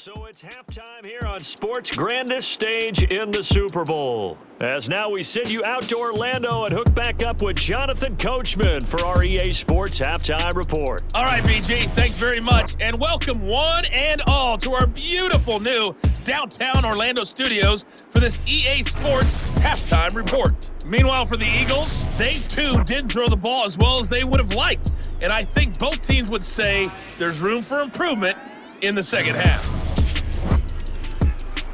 So it's halftime here on sports' grandest stage in the Super Bowl. As now we send you out to Orlando and hook back up with Jonathan Coachman for our EA Sports Halftime Report. All right, BG, thanks very much. And welcome one and all to our beautiful new downtown Orlando studios for this EA Sports Halftime Report. Meanwhile, for the Eagles, they too didn't throw the ball as well as they would have liked. And I think both teams would say there's room for improvement in the second half.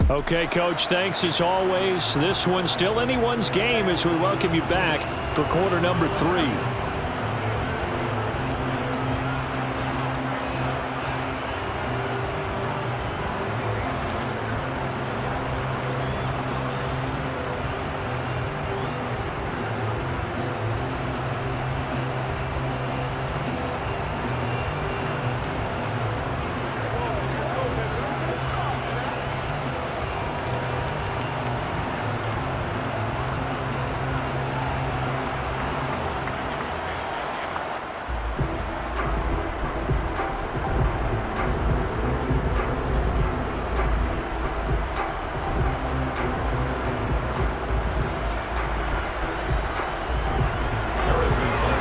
Okay, Coach, thanks as always. This one's still anyone's game as we welcome you back for quarter number 3.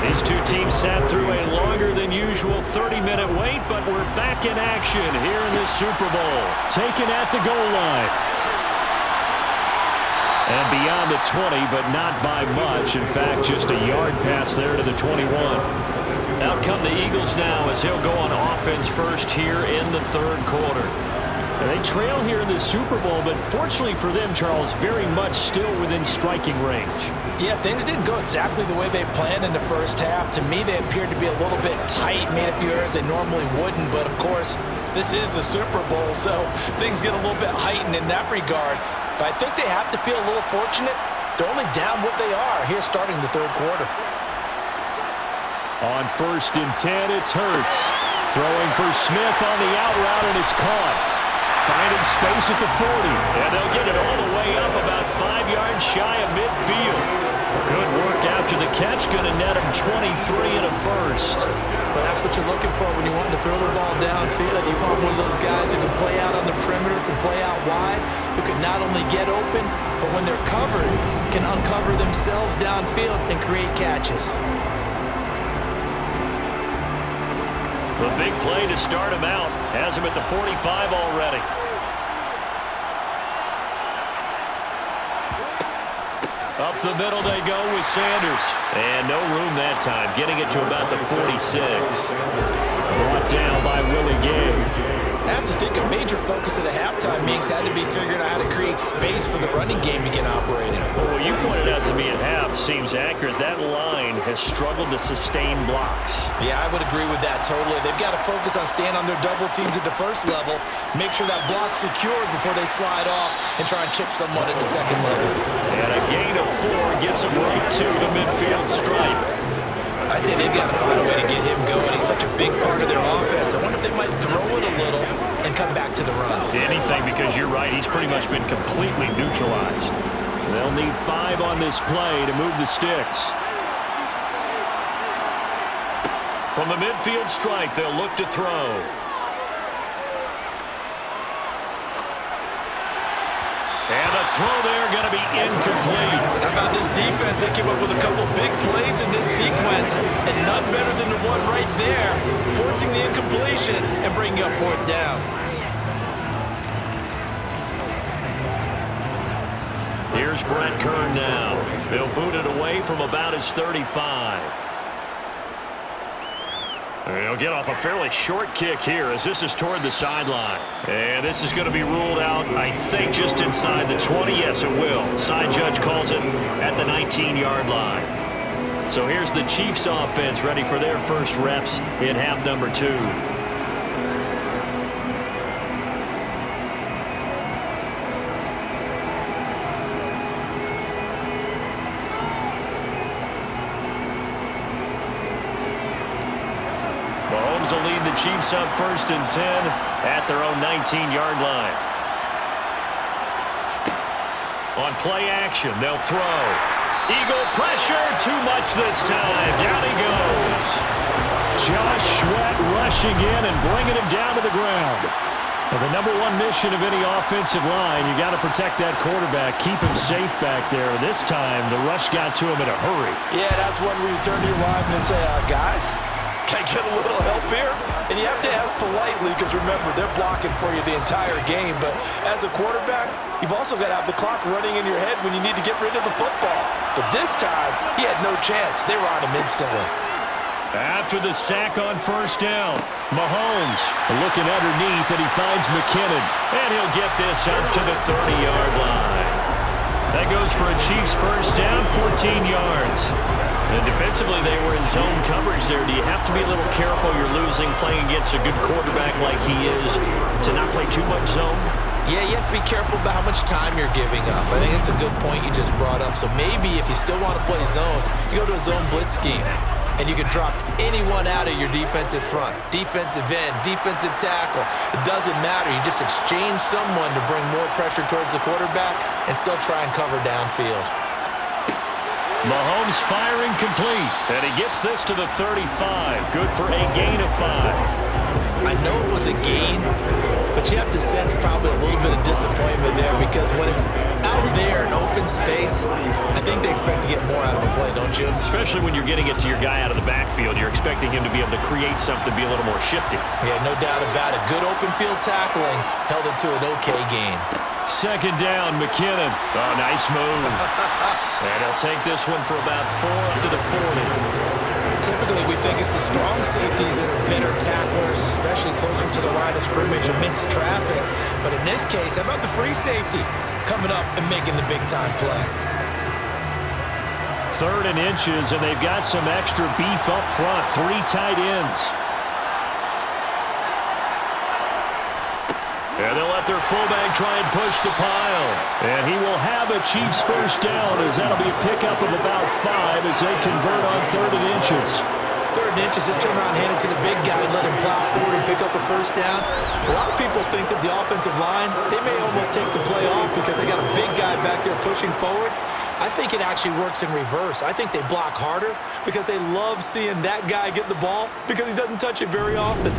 These two teams sat through a longer than usual 30-minute wait, but we're back in action here in this Super Bowl. Taken at the goal line. And beyond the 20, but not by much. In fact, just a yard pass there to the 21. Out come the Eagles now as they'll go on offense first here in the third quarter. And they trail here in the Super Bowl, but fortunately for them, Charles, very much still within striking range. Yeah, things didn't go exactly the way they planned in the first half. To me, they appeared to be a little bit tight, made a few errors they normally wouldn't. But, of course, this is the Super Bowl, so things get a little bit heightened in that regard. But I think they have to feel a little fortunate. They're only down what they are here starting the third quarter. On 1st and 10, it's Hurts. Throwing for Smith on the out route, and it's caught. Finding space at the 40, and they'll get it all the way up about 5 yards shy of midfield. Good work after the catch, going to net him 23 and a first. Well, that's what you're looking for when you want to throw the ball downfield. You want one of those guys who can play out on the perimeter, can play out wide, who can not only get open, but when they're covered, can uncover themselves downfield and create catches. The big play to start him out has him at the 45 already. Up the middle they go with Sanders. And no room that time, getting it to about the 46. Brought down by Willie Gay. I have to think a major focus of the halftime meetings had to be figuring out how to create space for the running game to get operating. Well, what you pointed out to me at half seems accurate. That line has struggled to sustain blocks. Yeah, I would agree with that totally. They've got to focus on staying on their double teams at the first level, make sure that block's secured before they slide off and try and chip someone at the second level. And a gain of 4 gets him right to the midfield stripe. I'd say they've got to find a way to get him going. He's such a big part of their offense. I wonder if they might throw it a little and come back to the run. Anything, because you're right. He's pretty much been completely neutralized. They'll need 5 on this play to move the sticks. From the midfield stripe, they'll look to throw. And the throw there going to be incomplete. How about this defense? They came up with a couple big plays in this sequence, and none better than the one right there, forcing the incompletion and bringing up 4th down. Here's Brett Kern now. They'll boot it away from about his 35. He'll get off a fairly short kick here as this is toward the sideline. And this is going to be ruled out, I think, just inside the 20. Yes, it will. Side judge calls it at the 19-yard line. So here's the Chiefs offense ready for their first reps in half number 2. Mahomes will lead the Chiefs up 1st and 10 at their own 19-yard line. On play action, they'll throw. Eagle pressure, too much this time. Down he goes. Josh Sweat rushing in and bringing him down to the ground. Well, the number one mission of any offensive line, you got to protect that quarterback, keep him safe back there. This time, the rush got to him in a hurry. Yeah, that's when we turn to your lineman and say, guys, can I get a little help here? And you have to ask politely because, remember, they're blocking for you the entire game. But as a quarterback, you've also got to have the clock running in your head when you need to get rid of the football. But this time, he had no chance. They were on him instantly. After the sack on first down, Mahomes looking underneath, and he finds McKinnon. And he'll get this up to the 30-yard line. That goes for a Chiefs first down, 14 yards. And defensively, they were in zone coverage there. Do you have to be a little careful? You're losing, playing against a good quarterback like he is, to not play too much zone? Yeah, you have to be careful about how much time you're giving up. I think it's a good point you just brought up. So maybe if you still want to play zone, you go to a zone blitz scheme. And you can drop anyone out of your defensive front, defensive end, defensive tackle. It doesn't matter. You just exchange someone to bring more pressure towards the quarterback and still try and cover downfield. Mahomes firing complete, and he gets this to the 35. Good for a gain of 5. I know it was a gain, but you have to sense probably a little bit of disappointment there because when it's out there in open space, I think they expect to get more out of a play, don't you? Especially when you're getting it to your guy out of the backfield. You're expecting him to be able to create something, be a little more shifty. Yeah, no doubt about it. Good open field tackling held it to an okay gain. Second down, McKinnon. Oh, nice move. And he'll take this one for about 4 up to the 40. Typically, we think it's the strong safeties that are better tacklers, especially closer to the line of scrimmage amidst traffic. But in this case, how about the free safety coming up and making the big-time play? 3rd and inches, and they've got some extra beef up front. 3 tight ends. And they'll let their fullback try and push the pile. And he will have a Chiefs first down as that'll be a pickup of about 5 as they convert on 3rd and inches. 3rd and inches, just turn around and hand it to the big guy and let him plow forward and pick up a first down. A lot of people think that the offensive line, they may almost take the play off because they got a big guy back there pushing forward. I think it actually works in reverse. I think they block harder because they love seeing that guy get the ball because he doesn't touch it very often.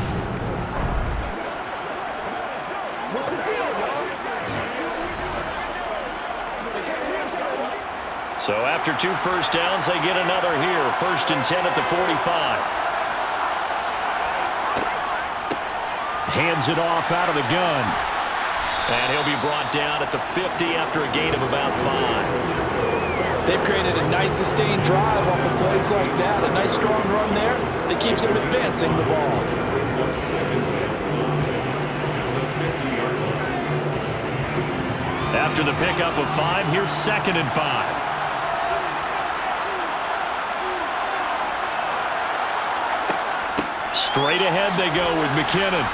So after 2 first downs, they get another here. 1st and 10 at the 45. Hands it off out of the gun. And he'll be brought down at the 50 after a gain of about 5. They've created a nice sustained drive off of plays like that. A nice strong run there that keeps them advancing the ball. After the pickup of 5, here's 2nd and 5. Straight ahead they go with McKinnon.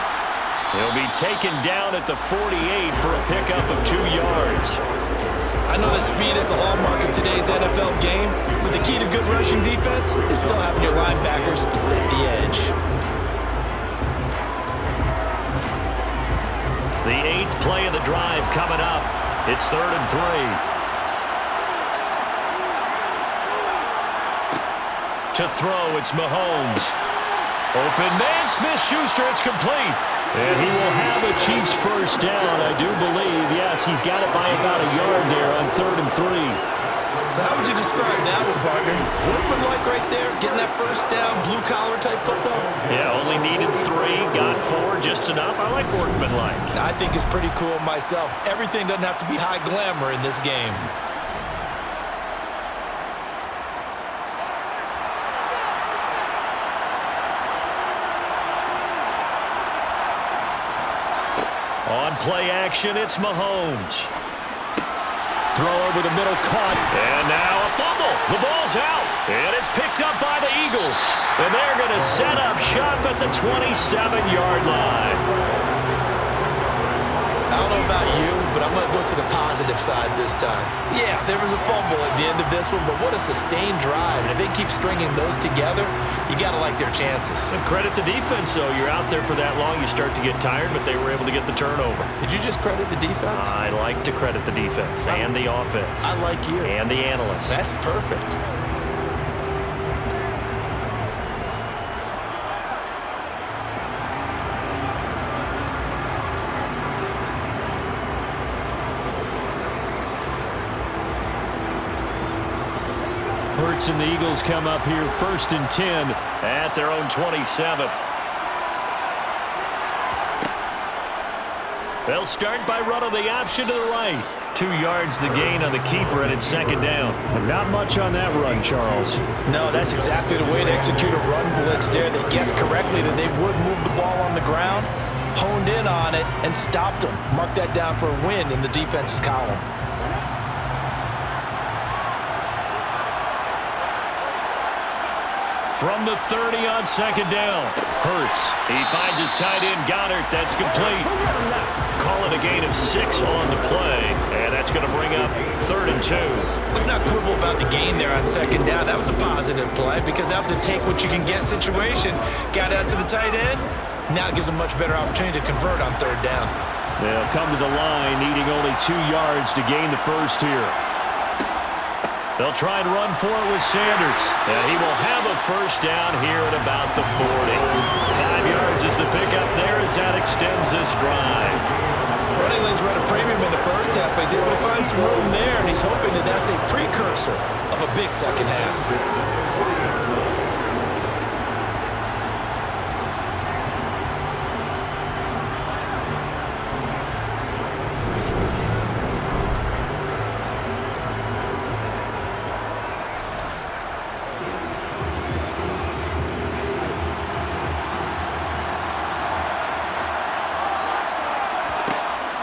He'll be taken down at the 48 for a pickup of 2 yards. I know that speed is the hallmark of today's NFL game, but the key to good rushing defense is still having your linebackers set the edge. The 8th play of the drive coming up. It's 3rd and 3. To throw, it's Mahomes. Open man, Smith-Schuster, it's complete. And he will have a Chiefs first down, I do believe. Yes, he's got it by about a yard there on 3rd and 3. So how would you describe that one, partner? Workmanlike right there, getting that first down, blue-collar type football? Yeah, only needed 3, got 4, just enough. I like workmanlike. I think it's pretty cool myself. Everything doesn't have to be high glamour in this game. On play action, it's Mahomes. Throw over the middle, caught. And now a fumble. The ball's out. And it's picked up by the Eagles. And they're going to set up shop at the 27-yard line. I don't know about you, but I'm going to go to the positive side this time. Yeah, there was a fumble at the end of this one, but what a sustained drive. And if they keep stringing those together, you got to like their chances. And credit the defense, though. You're out there for that long, you start to get tired, but they were able to get the turnover. Did you just credit the defense? I like to credit the defense and the offense. I like you. And the analysts. That's perfect. Hurts and the Eagles come up here 1st and 10 at their own 27. They'll start by running the option to the right. 2 yards the gain on the keeper, and it's 2nd down. And not much on that run, Charles. No, that's exactly the way to execute a run blitz there. They guessed correctly that they would move the ball on the ground, honed in on it, and stopped them. Mark that down for a win in the defense's column. From the 30 on 2nd down. Hurts. He finds his tight end, Goddard. That's complete. Call it a gain of 6 on the play. And that's going to bring up 3rd and 2. Let's not quibble about the gain there on 2nd down. That was a positive play because that was a take-what-you-can-get situation. Got out to the tight end. Now it gives a much better opportunity to convert on 3rd down. They'll come to the line, needing only 2 yards to gain the first here. They'll try and run for it with Sanders. And he will have a first down here at about the 40. 5 yards is the pickup there as that extends this drive. Running lanes run a premium in the first half, but he's able to find some room there, and he's hoping that that's a precursor of a big second half.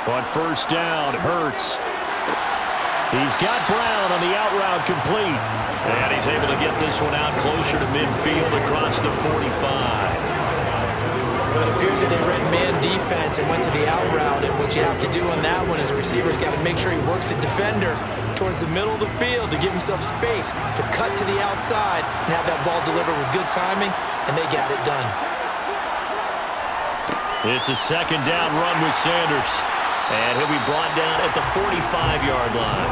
On 1st down, Hurts. He's got Brown on the out route complete. And he's able to get this one out closer to midfield across the 45. Well, it appears that they read man defense and went to the out route, and what you have to do on that one is the receiver's got to make sure he works the defender towards the middle of the field to give himself space to cut to the outside and have that ball delivered with good timing, and they got it done. It's a 2nd down run with Sanders. And he'll be brought down at the 45-yard line.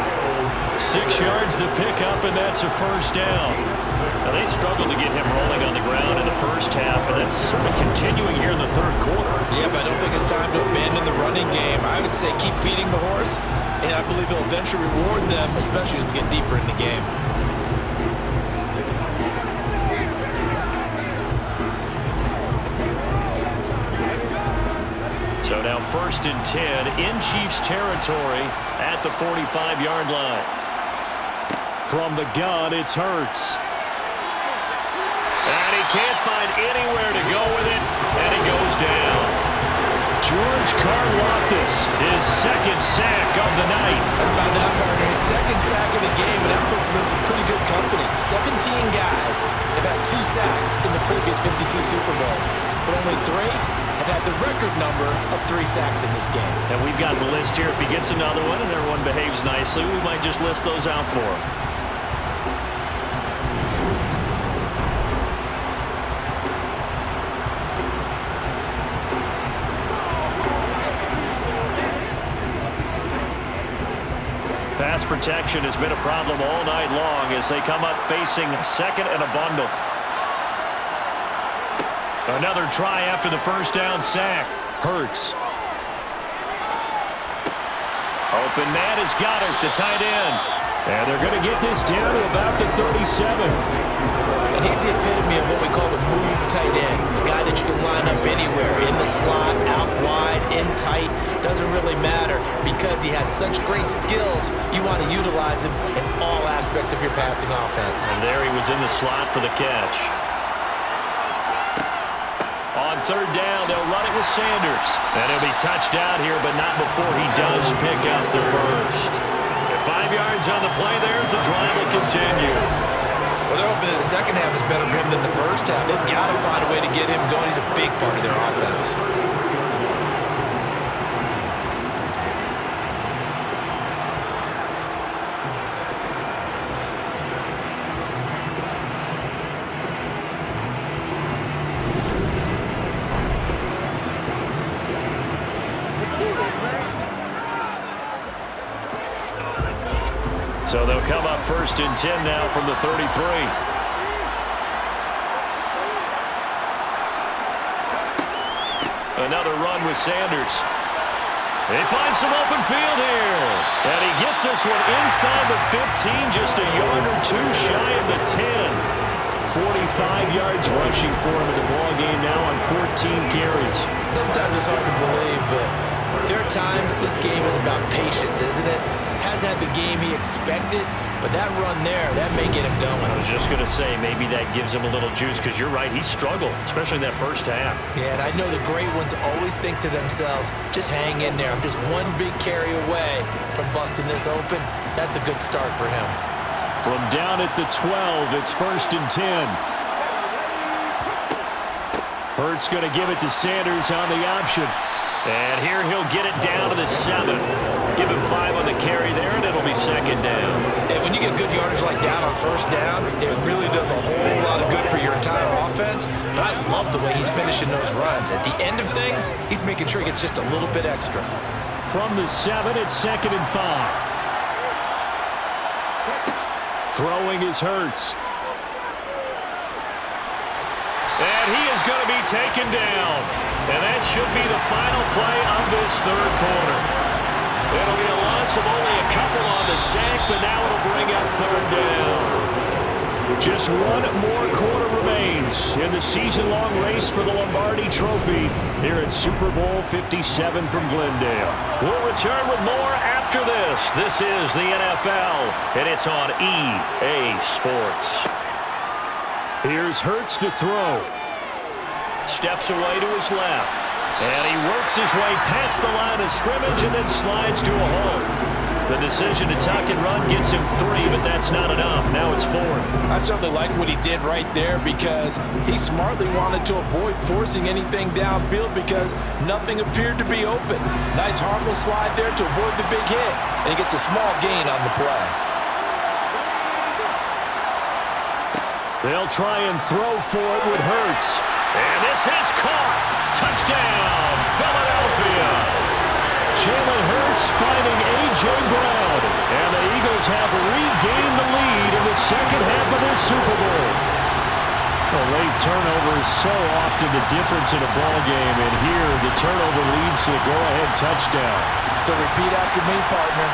6 yards the pickup, and that's a first down. Now, they struggled to get him rolling on the ground in the first half, and that's sort of continuing here in the 3rd quarter. Yeah, but I don't think it's time to abandon the running game. I would say keep feeding the horse, and I believe he'll eventually reward them, especially as we get deeper in the game. So now 1st and 10 in Chiefs territory at the 45-yard line. From the gun, it's Hurts. And he can't find anywhere to go with it, and he goes down. George Karlaftis, his 2nd sack of the night. How about that, partner? His 2nd sack of the game, and that puts him in some pretty good company. 17 guys have had 2 sacks in the previous 52 Super Bowls, but only 3 have had the record number of 3 sacks in this game. And we've got the list here. If he gets another one and everyone behaves nicely, we might just list those out for him. Pass protection has been a problem all night long as they come up facing 2nd and a bundle. Another try after the first down sack. Hurts. Open man is Goddard, the tight end. And they're going to get this down to about the 37. And he's the epitome of what we call the move tight end. A guy that you can line up anywhere, in the slot, out wide, in tight. Doesn't really matter because he has such great skills. You want to utilize him in all aspects of your passing offense. And there he was in the slot for the catch. On 3rd down, they'll run it with Sanders. And he'll be touched out here, but not before he does pick up the first. At 5 yards on the play there, the drive will continue. Well, they're hoping that the second half is better for him than the first half. They've got to find a way to get him going. He's a big part of their offense. So they'll come up 1st and 10 now from the 33. Another run with Sanders. They find some open field here. And he gets this one inside the 15, just a yard or two shy of the 10. 45 yards rushing for him in the ball game now on 14 carries. Sometimes it's hard to believe, but there are times this game is about patience, isn't it? Hasn't had the game he expected, but that run there, that may get him going. I was just going to say, maybe that gives him a little juice, because you're right, he struggled, especially in that first half. Yeah, and I know the great ones always think to themselves, just hang in there. I'm just one big carry away from busting this open. That's a good start for him. From down at the 12, it's 1st and 10. Hurts going to give it to Sanders on the option. And here he'll get it down to the 7. Give him 5 on the carry there, and it'll be 2nd down. And when you get good yardage like that on 1st down, it really does a whole lot of good for your entire offense. But I love the way he's finishing those runs. At the end of things, he's making sure he gets just a little bit extra. From the 7, it's 2nd and 5. Throwing is Hurts. And he is going to be taken down. And that should be the final play of this 3rd quarter. It'll be a loss of only a couple on the sack, but now it'll bring up 3rd down. Just one more quarter remains in the season-long race for the Lombardi Trophy here at Super Bowl 57 from Glendale. We'll return with more after this. This is the NFL, and it's on EA Sports. Here's Hurts to throw. Steps away to his left. And he works his way past the line of scrimmage and then slides to a hole. The decision to tuck and run gets him 3, but that's not enough. Now it's 4th. I certainly like what he did right there because he smartly wanted to avoid forcing anything downfield because nothing appeared to be open. Nice harmless slide there to avoid the big hit, and he gets a small gain on the play. They'll try and throw for it with Hurts. And this is caught. Touchdown, Philadelphia. Jalen Hurts finding A.J. Brown. And the Eagles have regained the lead in the second half of this Super Bowl. A late turnover is so often the difference in a ball game. And here, the turnover leads to the go-ahead touchdown. So repeat after me, partner.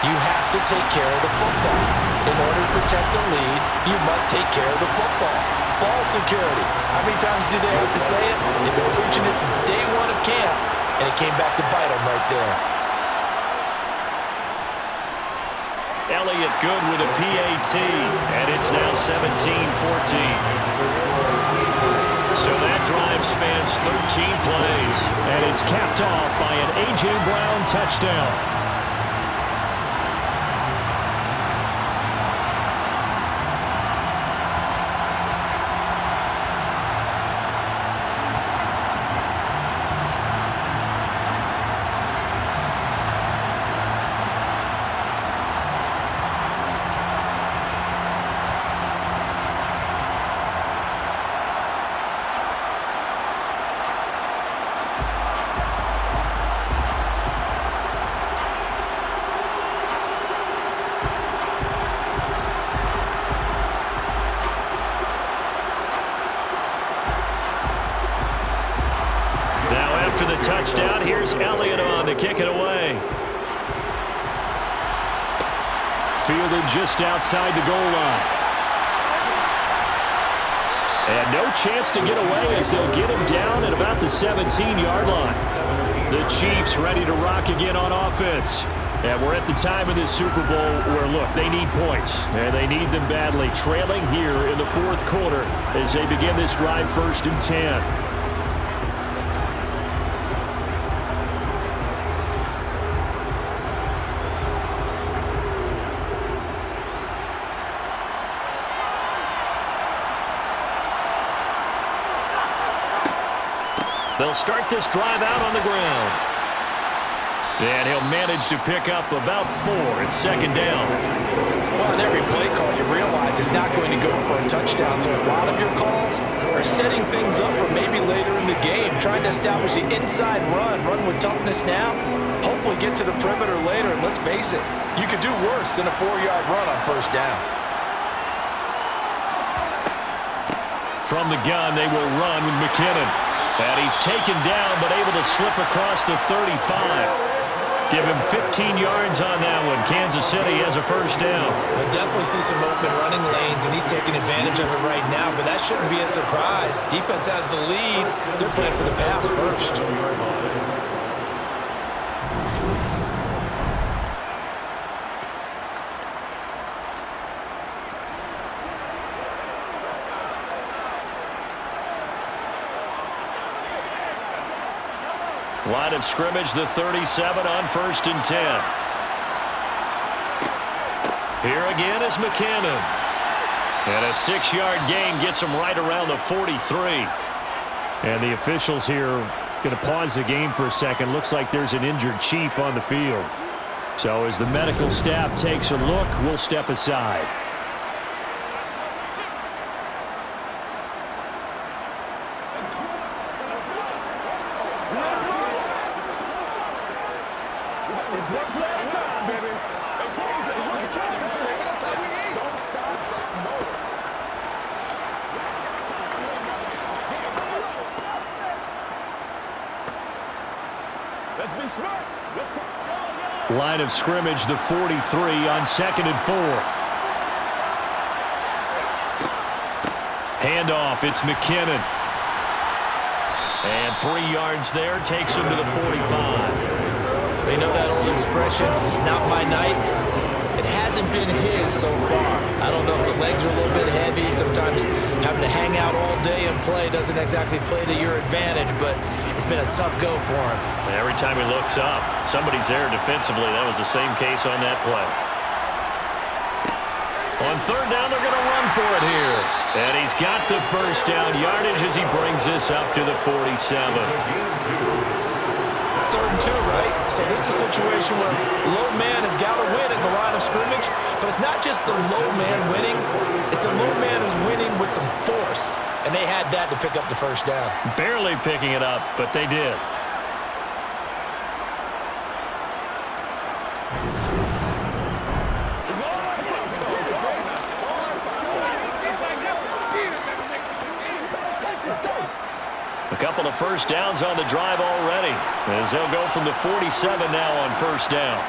You have to take care of the football. In order to protect the lead, you must take care of the football. Ball security. How many times do they have to say it? They've been preaching it since day one of camp, and it came back to bite them right there. Elliott good with a PAT, and it's now 17-14. So that drive spans 13 plays, and it's capped off by an A.J. Brown touchdown. After the touchdown, here's Elliott on to kick it away. Fielded just outside the goal line. And no chance to get away as they'll get him down at about the 17-yard line. The Chiefs ready to rock again on offense. And we're at the time of this Super Bowl where, look, they need points. And they need them badly. Trailing here in the 4th quarter as they begin this drive 1st and 10. They'll start this drive out on the ground. And he'll manage to pick up about 4. It's 2nd down. Well, on every play call, you realize it's not going to go for a touchdown. So a lot of your calls are setting things up for maybe later in the game, trying to establish the inside run with toughness now, hopefully get to the perimeter later. And let's face it, you could do worse than a 4-yard run on 1st down. From the gun, they will run with McKinnon. And he's taken down, but able to slip across the 35. Give him 15 yards on that one. Kansas City has a first down. I definitely see some open running lanes, and he's taking advantage of it right now, but that shouldn't be a surprise. Defense has the lead. They're playing for the pass first. Line of scrimmage, the 37 on 1st and 10. Here again is McKinnon. And a 6-yard gain gets him right around the 43. And the officials here going to pause the game for a second. Looks like there's an injured Chief on the field. So as the medical staff takes a look, we'll step aside. Line of scrimmage, the 43 on 2nd and 4. Handoff, it's McKinnon. And 3 yards there takes him to the 45. You know that old expression, it's not my night? It hasn't been his so far. I don't know if the legs are a little bit heavy. Sometimes having to hang out all day and play doesn't exactly play to your advantage, but it's been a tough go for him. And every time he looks up, somebody's there defensively. That was the same case on that play. On 3rd down, they're going to run for it here. And he's got the first down yardage as he brings this up to the 47. 3rd and 2, right? So this is a situation where low man has got to win at the line of scrimmage, but it's not just the low man winning. It's the low man who's winning with some force, and they had that to pick up the first down. Barely picking it up, but they did. A couple of first downs on the drive already, as they'll go from the 47 now on 1st down.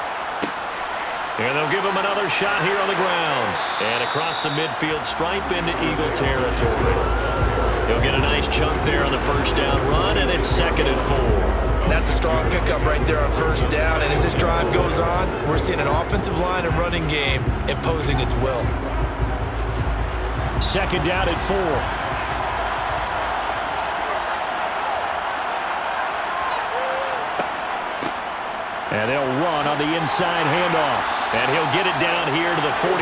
And they'll give him another shot here on the ground. And across the midfield stripe into Eagle territory. He'll get a nice chunk there on the 1st down run, and it's 2nd and 4. That's a strong pickup right there on 1st down. And as this drive goes on, we're seeing an offensive line and running game imposing its will. 2nd down at 4. And they'll run on the inside handoff. And he'll get it down here to the 43.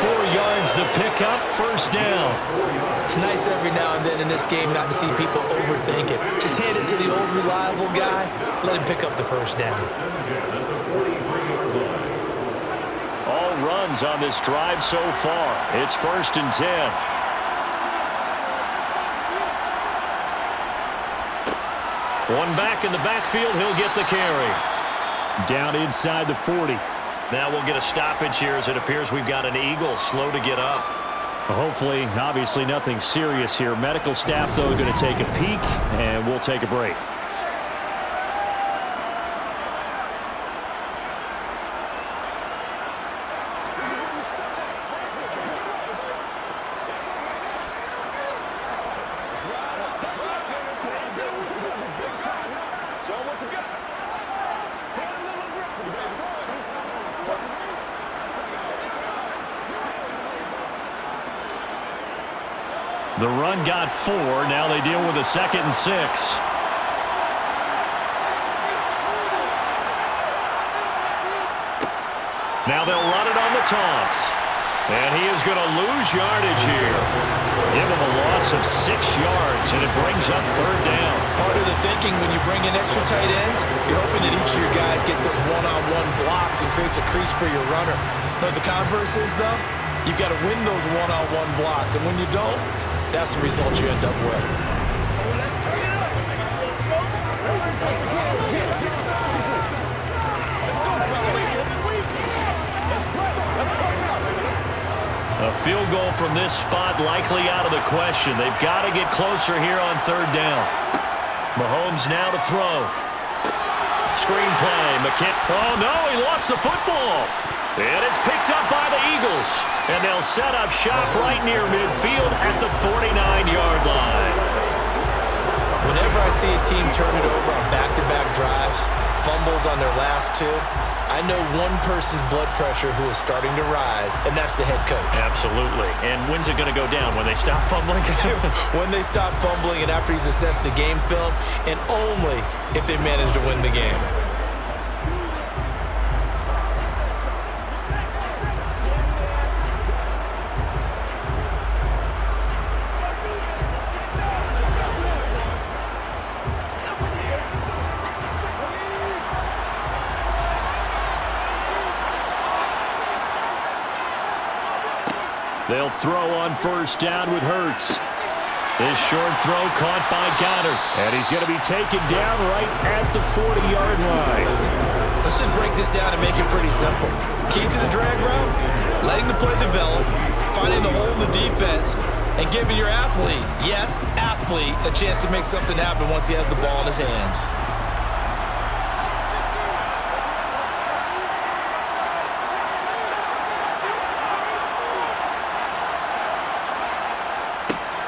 4 yards the pickup, 1st down. It's nice every now and then in this game not to see people overthink it. Just hand it to the old reliable guy. Let him pick up the first down. All runs on this drive so far. It's 1st and 10. One back in the backfield, he'll get the carry. Down inside the 40. Now we'll get a stoppage here as it appears we've got an Eagle slow to get up. Hopefully, obviously nothing serious here. Medical staff, though, are going to take a peek, and we'll take a break. The run got 4. Now they deal with a 2nd and 6. Now they'll run it on the toss. And he is going to lose yardage here. Give him a loss of 6 yards, and it brings up 3rd down. Part of the thinking when you bring in extra tight ends, you're hoping that each of your guys gets those one-on-one blocks and creates a crease for your runner. You know what the converse is, though? You've got to win those one-on-one blocks, and when you don't, that's the result you end up with. A field goal from this spot likely out of the question. They've got to get closer here on 3rd down. Mahomes now to throw. Screen play. Oh, no, he lost the football. And it's picked up by the Eagles. And they'll set up shop right near midfield at the 49-yard line. Whenever I see a team turn it over on back-to-back drives, fumbles on their last two, I know one person's blood pressure who is starting to rise, and that's the head coach. Absolutely. And when's it going to go down? When they stop fumbling? When they stop fumbling and after he's assessed the game film, and only if they manage to win the game. They'll throw on first down with Hurts. This short throw caught by Goddard. And he's going to be taken down right at the 40-yard line. Let's just break this down and make it pretty simple. Key to the drag route, letting the play develop, finding the hole in the defense, and giving your athlete, yes, athlete, a chance to make something happen once he has the ball in his hands.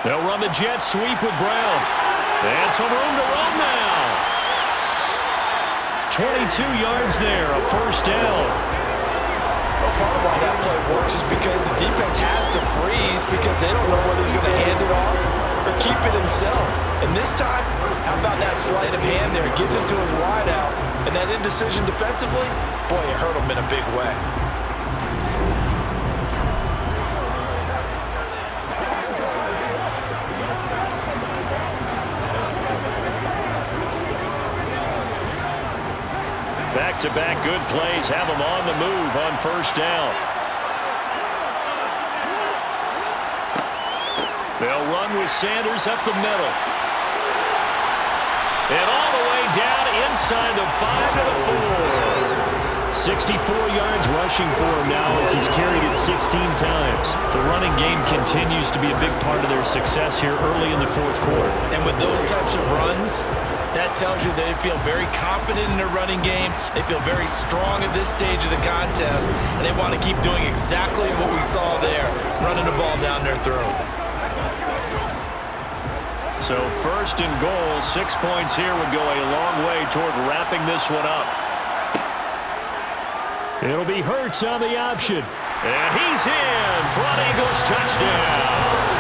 They'll run the jet sweep with Brown. And some room to run now. 22 yards there, a first down. Well, part of why that play works is because the defense has to freeze because they don't know whether he's going to hand it off or keep it himself. And this time, how about that sleight of hand there? Gives it to his wideout. And that indecision defensively, boy, it hurt him in a big way. Back-to-back good plays have them on the move on first down. They'll run with Sanders up the middle. And all the way down inside the 5 to the 4. 64 yards rushing for him now as he's carried it 16 times. The running game continues to be a big part of their success here early in the fourth quarter. And with those types of runs, that tells you they feel very confident in their running game. They feel very strong at this stage of the contest, and they want to keep doing exactly what we saw there, running the ball down their throat. So first and goal, 6 points here would go a long way toward wrapping this one up. It'll be Hurts on the option. And he's in for an Eagles touchdown.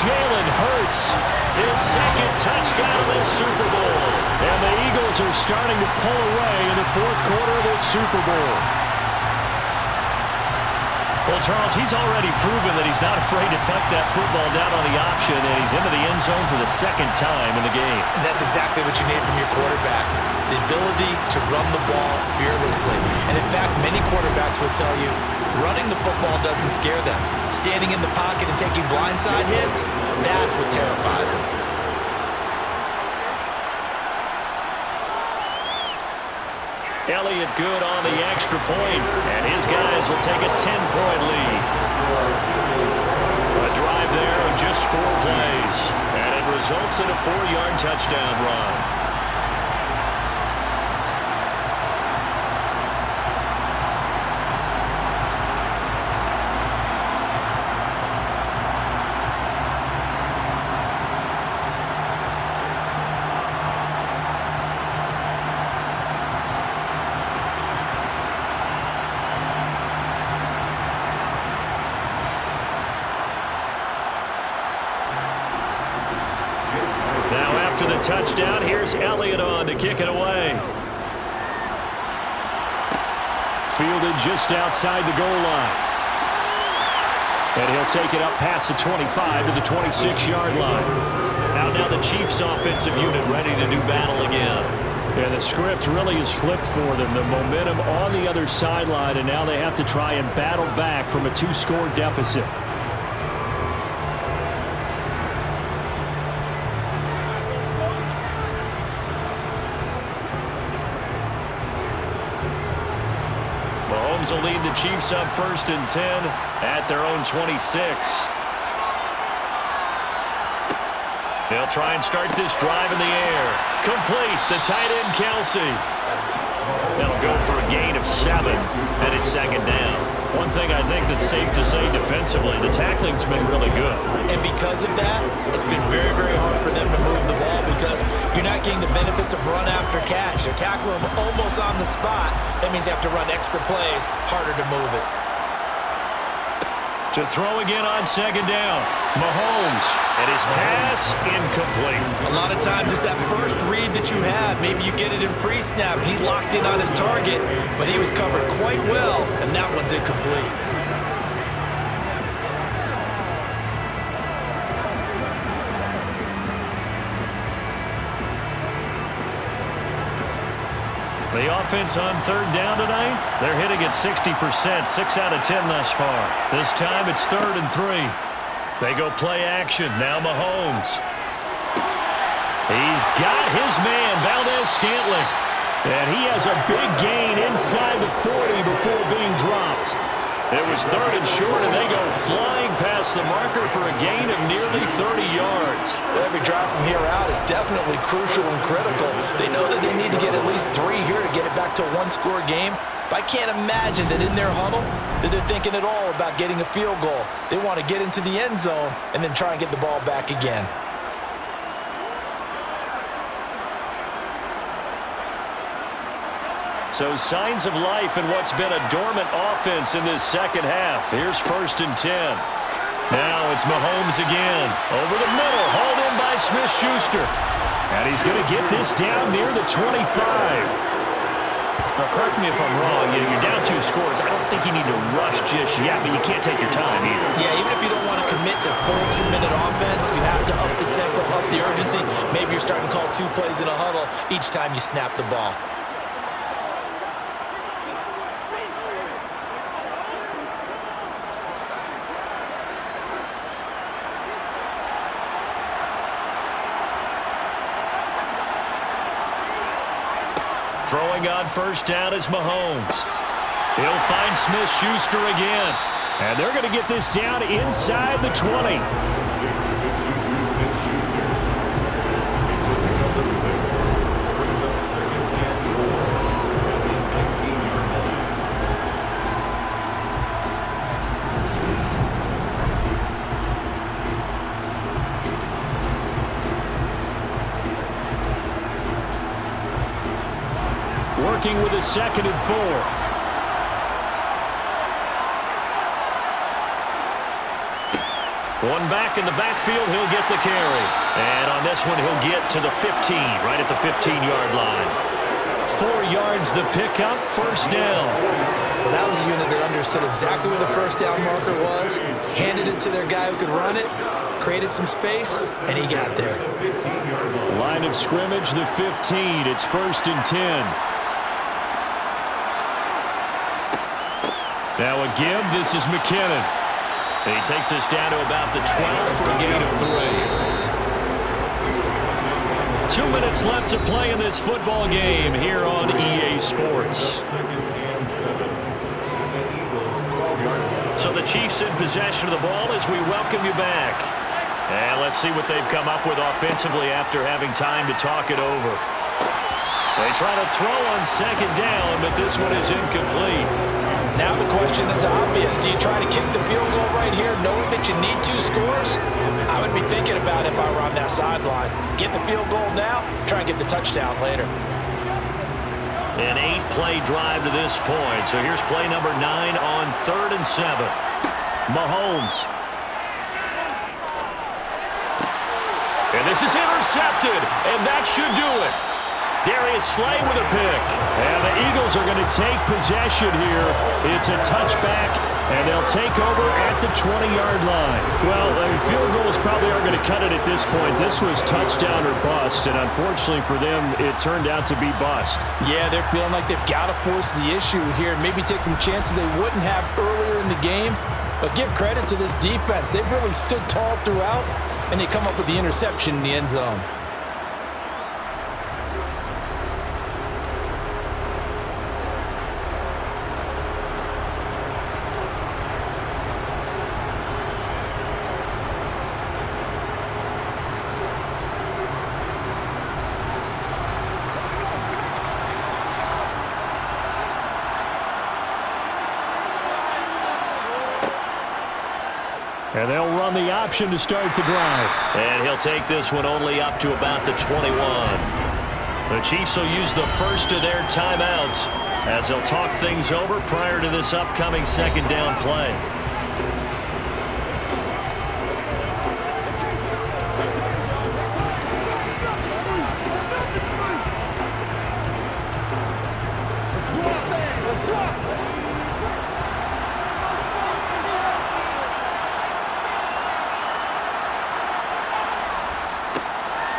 Jalen Hurts, his second touchdown of this Super Bowl. And the Eagles are starting to pull away in the fourth quarter of this Super Bowl. Well, Charles, he's already proven that he's not afraid to tuck that football down on the option, and he's into the end zone for the second time in the game. And that's exactly what you need from your quarterback, the ability to run the ball fearlessly. And in fact, many quarterbacks would tell you, running the football doesn't scare them. Standing in the pocket and taking blindside hits, that's what terrifies them. Elliott good on the extra point, and his guys will take a 10-point lead. A drive there of just 4 plays, and it results in a 4-yard touchdown run. After the touchdown, here's Elliott on to kick it away. Fielded just outside the goal line. And he'll take it up past the 25 to the 26-yard line. Now the Chiefs' offensive unit ready to do battle again. And the script really is flipped for them. The momentum on the other sideline, and now they have to try and battle back from a 2-score deficit. Mahomes will lead the Chiefs up 1st and 10 at their own 26. They'll try and start this drive in the air. Complete, the tight end Kelsey. 7, and it's second down. One thing I think that's safe to say defensively, the tackling's been really good. And because of that, it's been very, very hard for them to move the ball because you're not getting the benefits of run after catch. They're tackling them almost on the spot. That means you have to run extra plays, harder to move it. To throw again on second down, Mahomes, and his pass incomplete. A lot of times it's that first read that you have. Maybe you get it in pre-snap. He locked in on his target, but he was covered quite well, and that one's incomplete. The offense on third down tonight, they're hitting at 60%, 6 out of 10 thus far. This time it's 3rd and 3. They go play action. Now Mahomes. He's got his man, Valdez-Scantling. And he has a big gain inside the 40 before being dropped. It was 3rd and short, and they go flying past the marker for a gain of nearly 30 yards. Every drive from here out is definitely crucial and critical. They know that they need to get at least 3 here to get it back to a one-score game. But I can't imagine that in their huddle that they're thinking at all about getting a field goal. They want to get into the end zone and then try and get the ball back again. So signs of life in what's been a dormant offense in this second half. Here's 1st and 10. Now it's Mahomes again. Over the middle, hauled in by Smith-Schuster. And he's going to get this down near the 25. Now, correct me if I'm wrong. You're down 2 scores. I don't think you need to rush just yet, but you can't take your time either. Yeah, even if you don't want to commit to full 2-minute offense, you have to up the tempo, up the urgency. Maybe you're starting to call 2 plays in a huddle each time you snap the ball. Throwing on first down is Mahomes. He'll find Smith-Schuster again. And they're going to get this down inside the 20. Working with a 2nd and 4. One back in the backfield, he'll get the carry. And on this one, he'll get to the 15, right at the 15-yard line. 4 yards the pickup, 1st down. Well, that was a unit that understood exactly where the first down marker was, handed it to their guy who could run it, created some space, and he got there. Line of scrimmage, the 15. It's 1st and 10. Now a give, this is McKinnon. And he takes us down to about the 12 for a gain of 3. 2 minutes left to play in this football game here on EA Sports. So the Chiefs in possession of the ball as we welcome you back. And let's see what they've come up with offensively after having time to talk it over. They try to throw on second down, but this one is incomplete. Now the question is obvious. Do you try to kick the field goal right here knowing that you need 2 scores? I would be thinking about it if I were on that sideline. Get the field goal now, try and get the touchdown later. An 8-play drive to this point. So here's play number 9 on 3rd and 7. Mahomes. And this is intercepted, and that should do it. Darius Slay with a pick. And the Eagles are going to take possession here. It's a touchback, and they'll take over at the 20-yard line. Well, field goals probably aren't going to cut it at this point. This was touchdown or bust, and unfortunately for them, it turned out to be bust. Yeah, they're feeling like they've got to force the issue here, maybe take some chances they wouldn't have earlier in the game. But give credit to this defense. They've really stood tall throughout, and they come up with the interception in the end zone. And they'll run the option to start the drive. And he'll take this one only up to about the 21. The Chiefs will use the first of their timeouts as they'll talk things over prior to this upcoming second down play.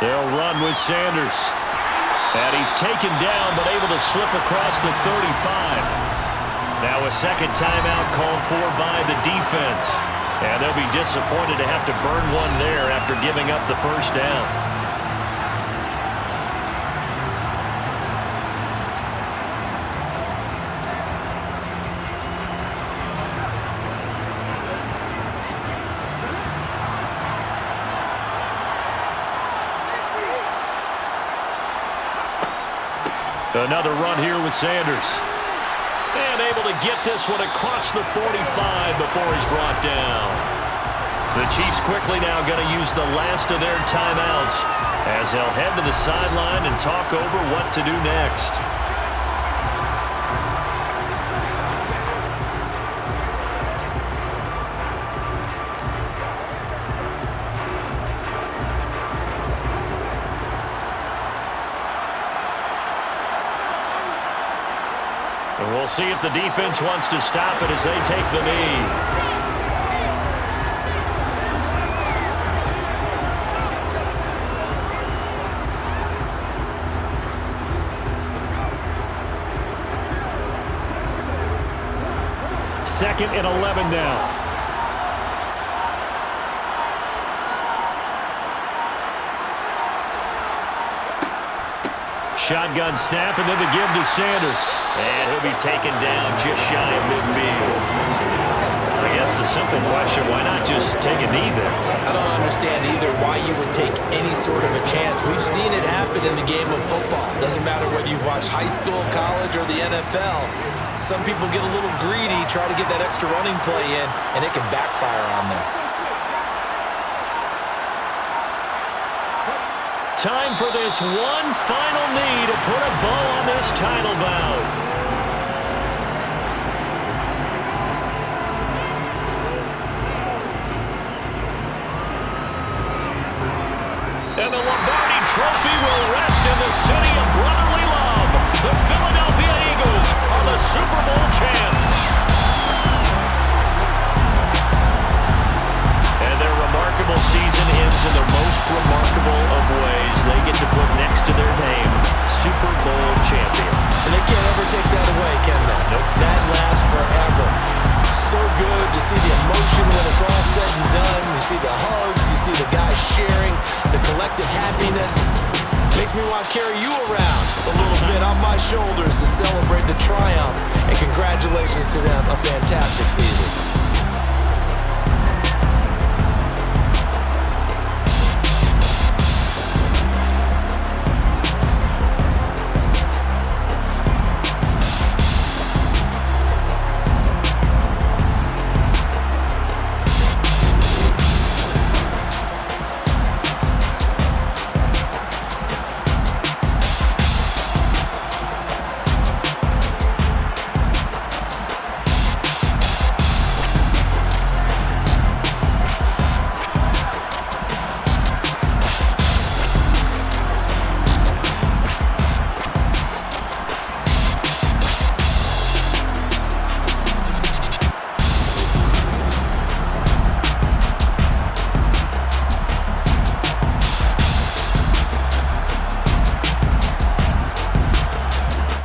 They'll run with Sanders. And he's taken down, but able to slip across the 35. Now a second timeout called for by the defense. And they'll be disappointed to have to burn one there after giving up the first down. Another run here with Sanders. And able to get this one across the 45 before he's brought down. The Chiefs quickly now going to use the last of their timeouts as they'll head to the sideline and talk over what to do next. And we'll see if the defense wants to stop it as they take the knee. Second and 11 now. Shotgun snap, and then the give to Sanders. And he'll be taken down just shy of midfield. I guess the simple question, why not just take a knee there? I don't understand either why you would take any sort of a chance. We've seen it happen in the game of football. Doesn't matter whether you've watched high school, college, or the NFL. Some people get a little greedy, try to get that extra running play in, and it can backfire on them. Time for this one final knee to put a bow on this title bout. And the Lombardi Trophy will rest in the city of brotherly love. The Philadelphia Eagles are the Super Bowl champs. And their remarkable season ends in the most remarkable of ways. They get to put next to their name, Super Bowl champion. And they can't ever take that away, can they? Nope. That lasts forever. So good to see the emotion when it's all said and done. You see the hugs, you see the guys sharing, the collective happiness. Makes me want to carry you around a little bit on my shoulders to celebrate the triumph. And congratulations to them, a fantastic season.